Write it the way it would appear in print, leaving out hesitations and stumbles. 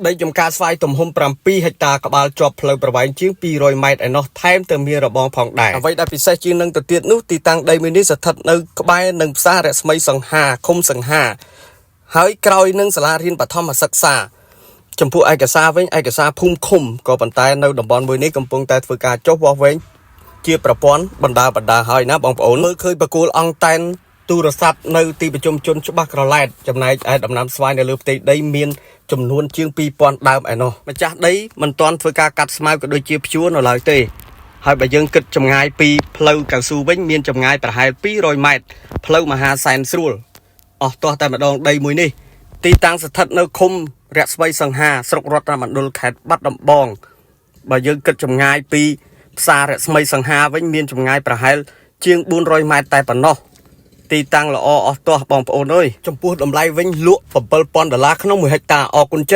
ដីចំការស្វាយទំហំ7 ហិកតាក្បាលជាប់ផ្លូវប្រវែងជាង200 ម៉ែត្រឯណោះថែមទាំងមានរបងផងដែរអ្វីដែលពិសេសជាងនឹងទៅទៀតនោះទីតាំងដីមួយនេះស្ថិតនៅក្បែរនឹងផ្សាររស្មីសង្ហាឃុំសង្ហាហើយក្រោយនឹងសាលារៀនបឋមសិក្សាចំពោះឯកសារវិញឯកសារភូមិឃុំក៏ប៉ុន្តែនៅតំបន់មួយនេះកំពុងតែធ្វើការចុះវាស់វែងជាប្រព័ន្ធបណ្ដាហើយណាបងប្អូនមើលឃើញបកគោលអង្គតែនទូរស័ព្ទនៅទីប្រជុំជនច្បាស់ក្រឡែតចំណែកឯដំណាំស្វាយនៅលើផ្ទៃដីមានចំនួនជាង 2000 ដើមឯណោះម្ចាស់ដីមិនទាន់ធ្វើការកាត់ស្មៅក៏ដូចជាភ្ជួរនៅឡើយទេហើយបើយើងគិតចម្ងាយពីផ្លូវកៅស៊ូវិញមានចម្ងាយប្រហែល200 ម៉ែត្រផ្លូវមហាសែនស្រួលអស់ទាស់តែម្ដងដីមួយនេះទីតាំងស្ថិតនៅឃុំរស្មីសង្ហាស្រុករតនមណ្ឌលខេត្តបាត់ដំបងបើយើងគិតចម្ងាយពីផ្សាររស្មីសង្ហាវិញមានចម្ងាយប្រហែលជាង400 ម៉ែត្រតែប៉ុណ្ណោះទីតាំងល្អអស់ទាស់បងប្អូនអើយចំពោះតម្លៃវិញលក់$7,000ក្នុង1ហិកតាអរគុណ